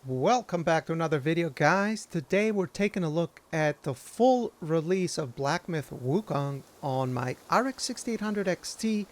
Welcome back to another video, guys. Today we're taking a look at the full release of Black Myth Wukong on my RX 6800 XT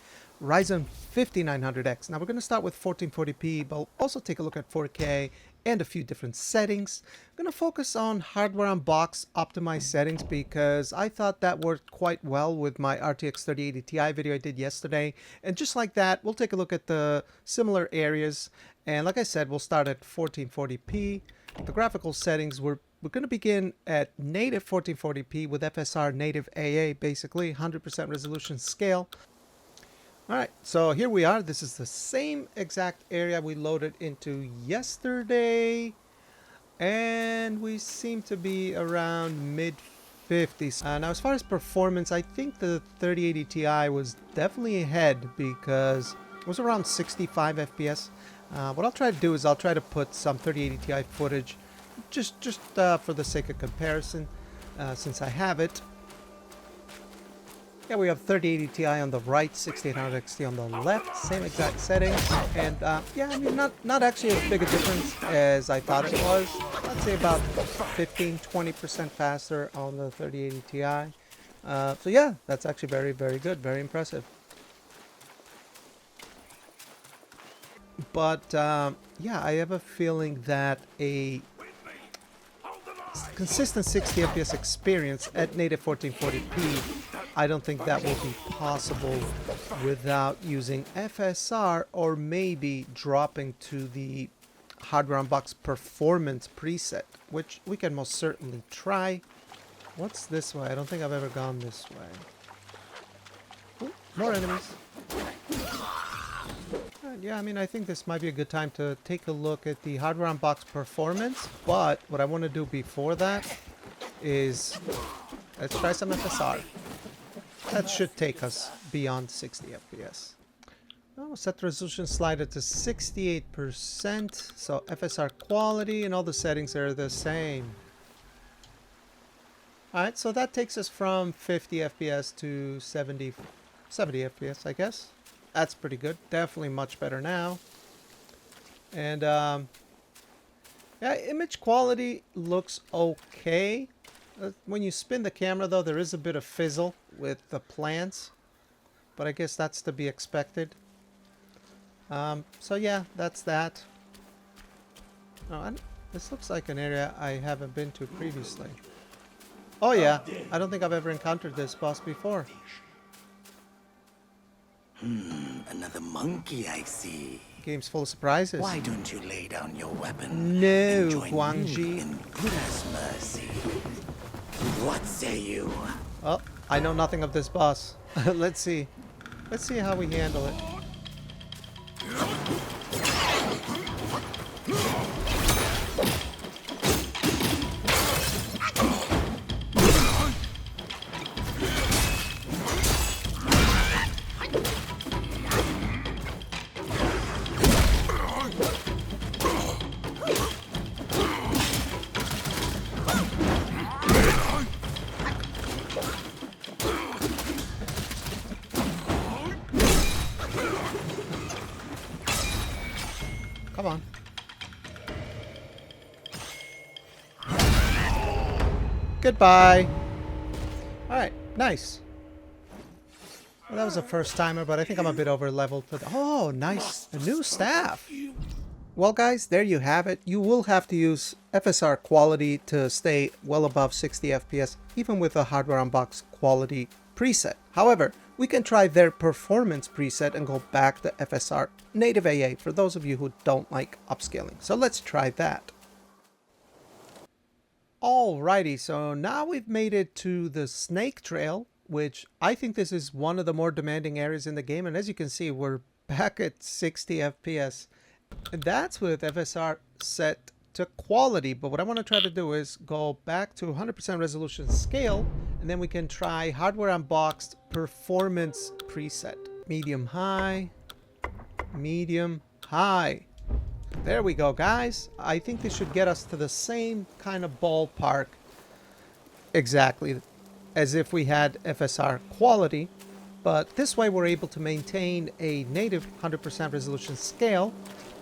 Ryzen 5900X. Now we're going to start with 1440p, but also take a look at 4K and a few different settings. I'm going to focus on Hardware Unboxed optimized settings because I thought that worked quite well with my RTX 3080 Ti video I did yesterday. And just like that, we'll take a look at the similar areas. And like I said, we'll start at 1440p. The graphical settings, we're going to begin at native 1440p with FSR Native AA, basically 100% resolution scale. Alright, so here we are. This is the same exact area we loaded into yesterday. And we seem to be around mid-50s. Now as far as performance, I think the 3080 Ti was definitely ahead because it was around 65 FPS. What I'll try to do is I'll try to put some 3080 Ti footage just for the sake of comparison, since I have it. Yeah, we have 3080 Ti on the right, 6800 XT on the left, same exact settings, and yeah, I mean not actually as big a difference as I thought it was. I'd say about 15-20% faster on the 3080 Ti. So yeah, that's actually very good, very impressive. But yeah, I have a feeling that a consistent 60 FPS experience at native 1440p, I don't think that will be possible without using FSR or maybe dropping to the Hardware Unboxed performance preset, which we can most certainly try. What's this way? I don't think I've ever gone this way. Ooh, more enemies. Yeah, I mean, I think this might be a good time to take a look at the Hardware Unboxed performance, but what I want to do before that is let's try some FSR. That should take us beyond 60 FPS. I'll set the resolution slider to 68%, so FSR Quality and all the settings are the same. Alright, so that takes us from 50 FPS to 70 FPS, I guess. That's pretty good. Definitely much better now. And yeah, image quality looks okay. When you spin the camera, though, there is a bit of fizzle with the plants, but I guess that's to be expected. So yeah, that's that. Oh, this looks like an area I haven't been to previously. Oh yeah, I don't think I've ever encountered this boss before. Another monkey, I see. Game's full of surprises. Why don't you lay down your weapon? No, join Guangxi. me in goodness mercy. What say you? Oh, I know nothing of this boss. Let's see. Let's see how we handle it. Come on. Goodbye. Alright, nice. Well, that was a first timer, but I think I'm a bit over leveled for the. Oh, nice. A new staff. Well, guys, there you have it. You will have to use FSR Quality to stay well above 60 FPS, even with a Hardware Unboxed Quality preset. However, we can try their performance preset and go back to FSR Native AA for those of you who don't like upscaling. So let's try that. Alrighty, so now we've made it to the Snake Trail, which I think this is one of the more demanding areas in the game. And as you can see, we're back at 60 FPS. And that's with FSR set to quality. But what I want to try to do is go back to 100% resolution scale, and then we can try Hardware Unboxed performance preset. Medium high, medium high. There we go, guys. I think this should get us to the same kind of ballpark exactly as if we had FSR Quality. But this way we're able to maintain a native 100% resolution scale,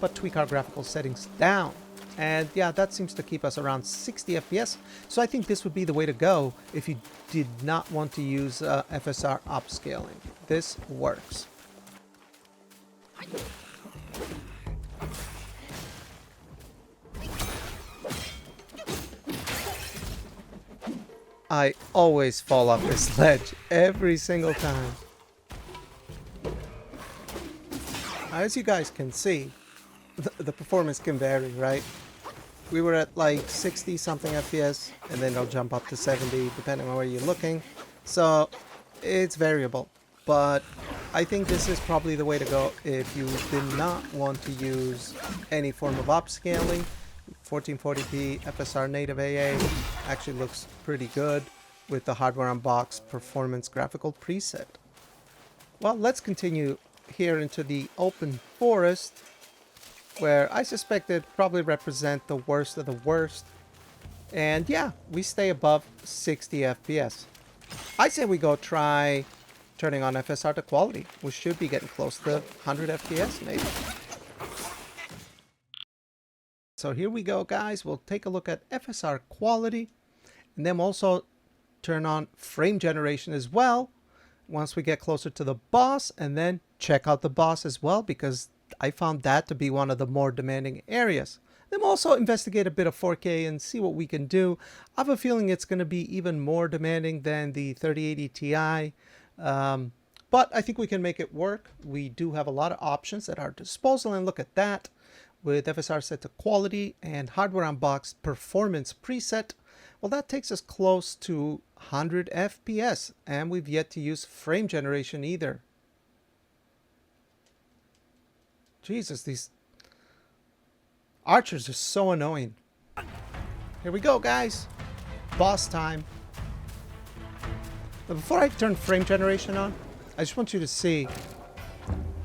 but tweak our graphical settings down. And yeah, that seems to keep us around 60 FPS. So I think this would be the way to go if you did not want to use FSR upscaling. This works. I always fall off this ledge every single time. As you guys can see, the performance can vary, right? We were at like 60 something FPS, and then it'll jump up to 70 depending on where you're looking. So it's variable, but I think this is probably the way to go if you did not want to use any form of upscaling. 1440p FSR Native AA actually looks pretty good with the Hardware Unboxed performance graphical preset. Well, let's continue here into the open forest, where I suspect it probably represent the worst of the worst. And yeah, we stay above 60 FPS. I say we go try turning on FSR to quality. We should be getting close to 100 FPS maybe. So here we go, guys. We'll take a look at FSR quality, and then also turn on frame generation as well once we get closer to the boss, and then check out the boss as well, because I found that to be one of the more demanding areas. Then we'll also investigate a bit of 4K and see what we can do. I have a feeling it's going to be even more demanding than the 3080 Ti, but I think we can make it work. We do have a lot of options at our disposal, and look at that. With FSR set to quality and Hardware Unboxed performance preset, well, that takes us close to 100 FPS, and we've yet to use frame generation either. Jesus, these archers are so annoying. Here we go, guys. Boss time. But before I turn frame generation on, I just want you to see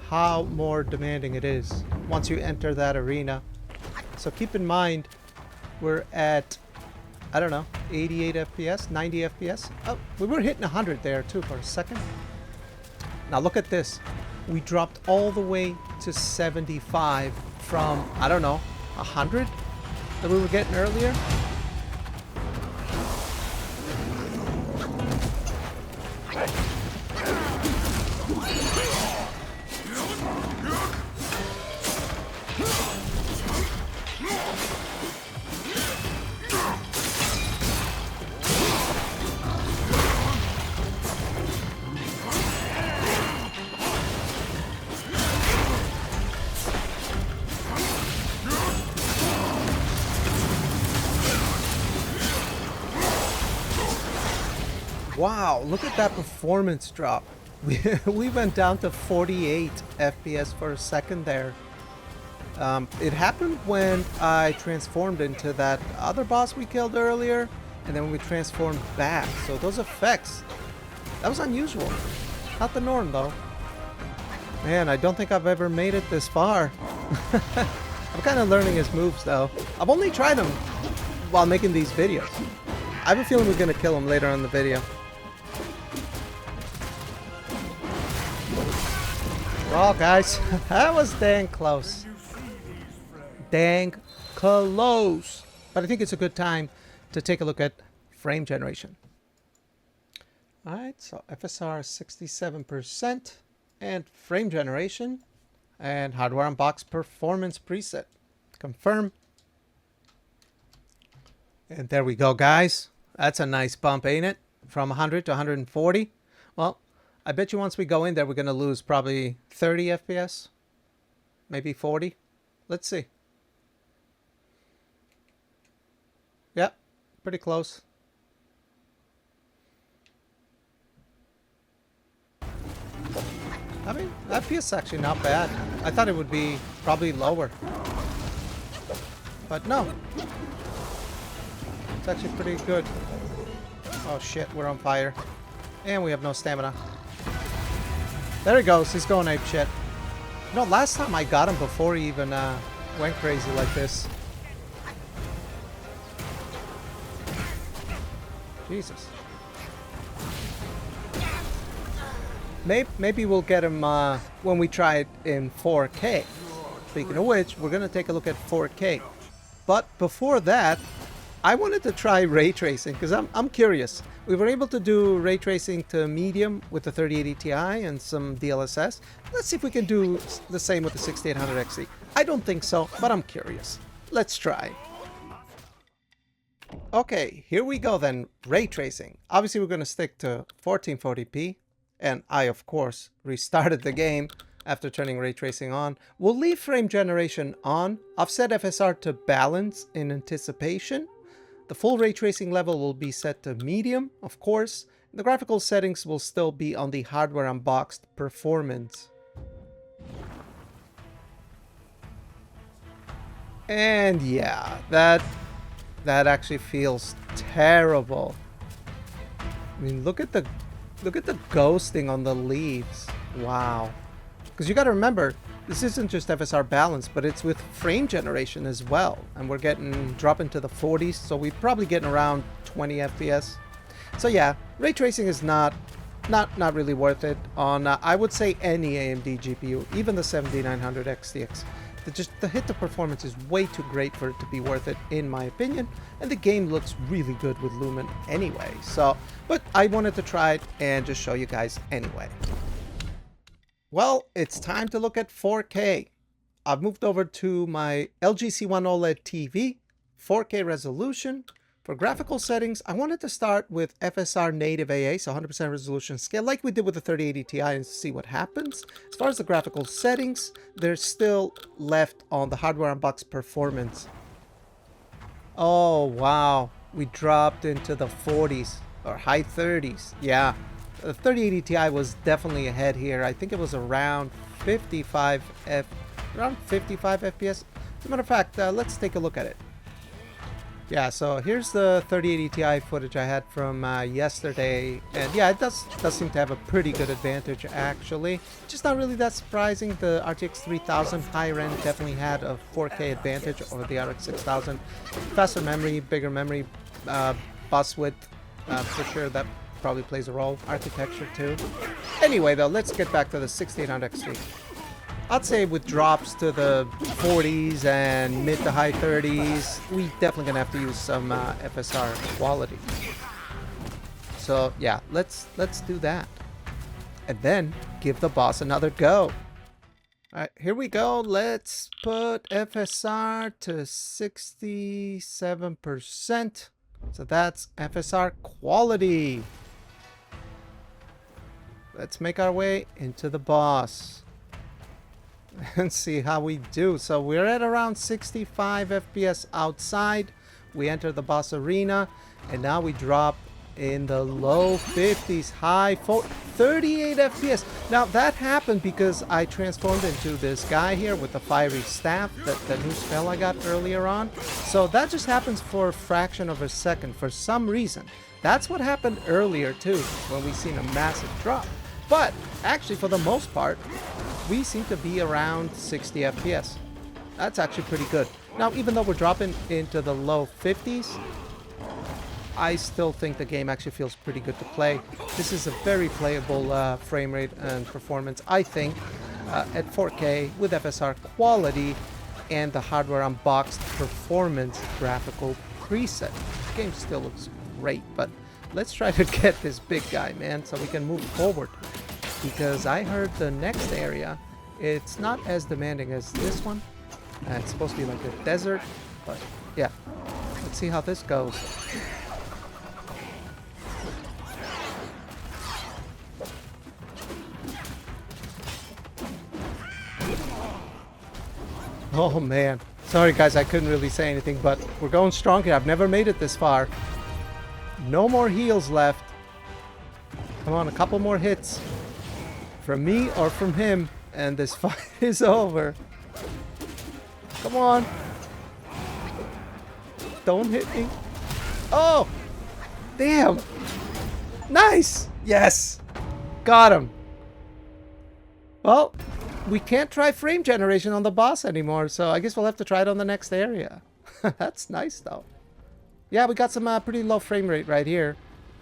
how more demanding it is once you enter that arena. So keep in mind, we're at, I don't know, 88 FPS, 90 FPS. Oh, we were hitting 100 there too for a second. Now look at this. We dropped all the way to 75 from, I don't know, 100 that we were getting earlier. Wow, look at that performance drop. We went down to 48 FPS for a second there. It happened when I transformed into that other boss we killed earlier, and then we transformed back. So those effects, that was unusual. Not the norm though. Man, I don't think I've ever made it this far. I'm kind of learning his moves though. I've only tried them while making these videos. I have a feeling we're going to kill him later on in the video. Well, guys, that was dang close. Dang close. But I think it's a good time to take a look at frame generation. Alright, so FSR 67% and frame generation and Hardware Unboxed performance preset. Confirm. And there we go, guys. That's a nice bump, ain't it? From 100 to 140. Well, I bet you once we go in there, we're going to lose probably 30 FPS. Maybe 40. Let's see. Yep, pretty close. I mean, FPS actually not bad. I thought it would be probably lower. But no. It's actually pretty good. Oh shit, we're on fire. And we have no stamina. There he goes, he's going ape shit. You know, last time I got him before he even went crazy like this. Jesus. Maybe we'll get him when we try it in 4K. Speaking of which, we're going to take a look at 4K. But before that, I wanted to try ray tracing because I'm curious. We were able to do ray tracing to medium with the 3080 Ti and some DLSS. Let's see if we can do the same with the 6800 XT. I don't think so, but I'm curious. Let's try. Okay, here we go then. Ray tracing. Obviously, we're going to stick to 1440p. And I, of course, restarted the game after turning ray tracing on. We'll leave frame generation on. I've set FSR to balance in anticipation. The full ray tracing level will be set to medium, of course. The graphical settings will still be on the Hardware Unboxed performance. And yeah, that actually feels terrible. I mean, look at the ghosting on the leaves. Wow. Because you got to remember, this isn't just FSR balance, but it's with frame generation as well. And we're dropping to the 40s, so we're probably getting around 20 FPS. So yeah, ray tracing is not really worth it on, I would say, any AMD GPU, even the 7900 XTX. The hit to performance is way too great for it to be worth it, in my opinion. And the game looks really good with Lumen anyway. So, but I wanted to try it and just show you guys anyway. Well, it's time to look at 4K. I've moved over to my LG C1 OLED TV, 4K resolution. For graphical settings, I wanted to start with FSR Native AA, so 100% resolution scale, like we did with the 3080 Ti, and see what happens. As far as the graphical settings, they're still left on the Hardware Unboxed performance. Oh, wow. We dropped into the 40s, or high 30s. Yeah. The 3080 Ti was definitely ahead here. I think it was around 55 FPS. As a matter of fact, let's take a look at it. Yeah, so here's the 3080 Ti footage I had from yesterday, and yeah, it does seem to have a pretty good advantage actually. Just not really that surprising. The RTX 3000 higher end definitely had a 4K advantage over the RX 6000. Faster memory, bigger memory, bus width, for sure that probably plays a role. Architecture too. Anyway though, let's get back to the 6800 XT. I'd say with drops to the 40s and mid to high 30s, we definitely gonna have to use some FSR Quality. So yeah, let's do that, and then give the boss another go. All right, here we go. Let's put FSR to 67%. So that's FSR Quality. Let's make our way into the boss and see how we do. So we're at around 65 FPS outside. We enter the boss arena, and now we drop in the low 50s, high 38 FPS. Now that happened because I transformed into this guy here with the fiery staff, that new spell I got earlier on. So that just happens for a fraction of a second for some reason. That's what happened earlier too, when we seen a massive drop. But actually, for the most part, we seem to be around 60 FPS. That's actually pretty good. Now, even though we're dropping into the low 50s, I still think the game actually feels pretty good to play. This is a very playable frame rate and performance, I think, at 4K with FSR Quality and the Hardware Unboxed performance graphical preset. The game still looks great, but let's try to get this big guy, man, so we can move forward. Because I heard the next area, it's not as demanding as this one. It's supposed to be like a desert, but yeah. Let's see how this goes. Oh man. Sorry guys, I couldn't really say anything, but we're going strong here. I've never made it this far. No more heals left. Come on, a couple more hits. From me or from him, and this fight is over. Come on. Don't hit me. Oh! Damn! Nice! Yes! Got him. Well, we can't try frame generation on the boss anymore, so I guess we'll have to try it on the next area. That's nice, though. Yeah, we got some pretty low frame rate right here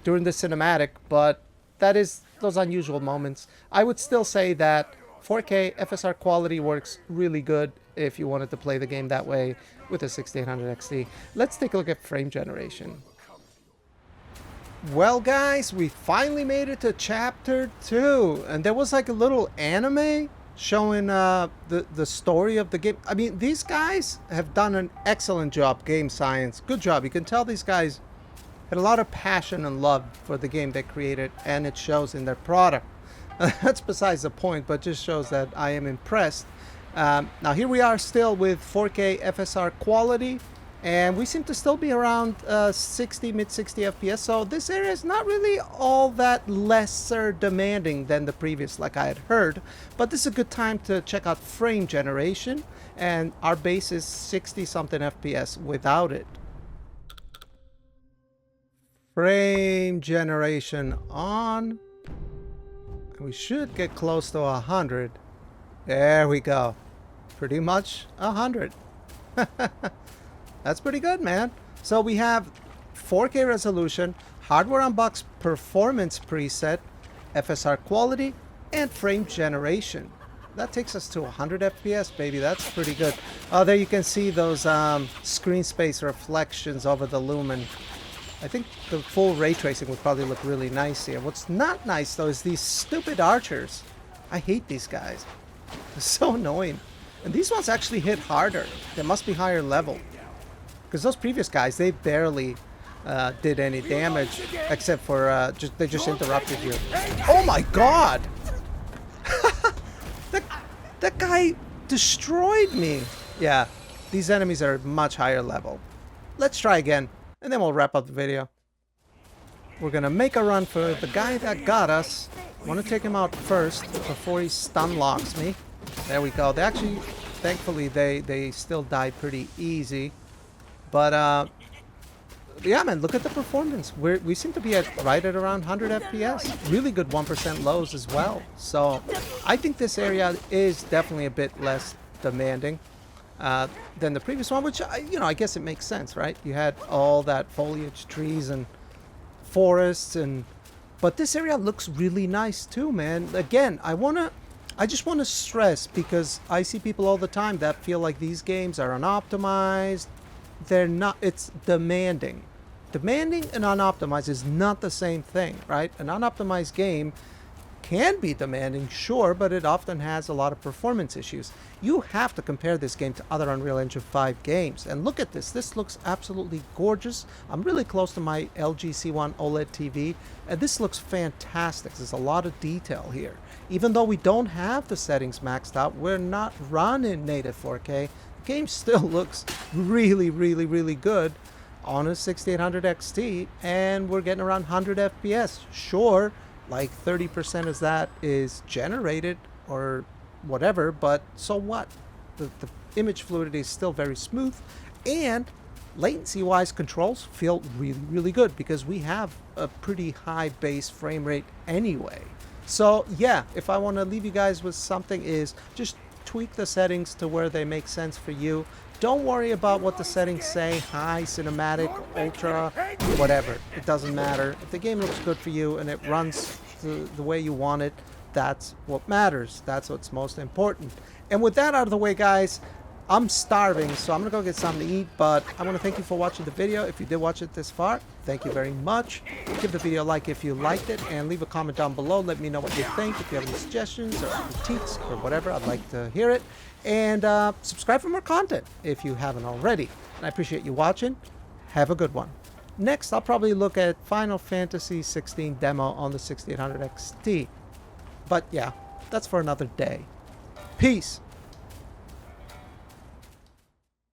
during the cinematic, but that is those unusual moments. I would still say that 4K FSR quality works really good if you wanted to play the game that way with a 6800 XT. Let's take a look at frame generation. Well guys, we finally made it to chapter 2, and there was like a little anime showing the story of the game. I mean, these guys have done an excellent job, game science. Good job. You can tell these guys had a lot of passion and love for the game they created, and it shows in their product. That's besides the point, but just shows that I am impressed. Now here we are still with 4K FSR quality, and we seem to still be around mid 60 FPS, so this area is not really all that lesser demanding than the previous, like I had heard, but this is a good time to check out frame generation, and our base is 60 something FPS without it. Frame generation on. We should get close to 100. There we go. Pretty much 100. That's pretty good, man. So we have 4K resolution, Hardware Unboxed performance preset, FSR quality, and frame generation. That takes us to 100 FPS, baby. That's pretty good. Oh, there you can see those screen space reflections over the lumen. I think the full ray tracing would probably look really nice here. What's not nice, though, is these stupid archers. I hate these guys. They're so annoying. And these ones actually hit harder. They must be higher level. Because those previous guys, they barely did any damage, except for they just interrupted you. Oh my god! that guy destroyed me. Yeah, these enemies are much higher level. Let's try again, and then we'll wrap up the video. We're gonna make a run for the guy that got us. I want to take him out first before he stun locks me. There we go. They actually, thankfully, they still died pretty easy. But yeah, man, look at the performance. We seem to be right at around 100 FPS. Really good 1% lows as well. So I think this area is definitely a bit less demanding than the previous one, which I guess it makes sense, right? You had all that foliage, trees, and forests, but this area looks really nice too, man. Again, I just want to stress, because I see people all the time that feel like these games are unoptimized. They're not. It's demanding. Demanding and unoptimized is not the same thing, right? An unoptimized game can be demanding, sure, but it often has a lot of performance issues. You have to compare this game to other Unreal Engine 5 games. And look at this. This looks absolutely gorgeous. I'm really close to my LG C1 OLED TV, and this looks fantastic. There's a lot of detail here. Even though we don't have the settings maxed out, we're not running native 4K. The game still looks really, really, really good on a 6800 XT, and we're getting around 100 FPS. Sure, like 30% of that is generated or whatever, but so what? The image fluidity is still very smooth, and latency-wise controls feel really, really good because we have a pretty high base frame rate anyway. So yeah, if I want to leave you guys with something, is just tweak the settings to where they make sense for you. Don't worry about what the settings say, high, cinematic, ultra, whatever. It doesn't matter. If the game looks good for you and it runs the way you want it, that's what matters. That's what's most important. And with that out of the way, guys, I'm starving, so I'm gonna go get something to eat, but I want to thank you for watching the video. If you did watch it this far, thank you very much. Give the video a like if you liked it, and leave a comment down below. Let me know what you think. If you have any suggestions or critiques or whatever, I'd like to hear it. And subscribe for more content if you haven't already. And I appreciate you watching. Have a good one. Next, I'll probably look at Final Fantasy 16 demo on the 6800 XT. But yeah, that's for another day. Peace.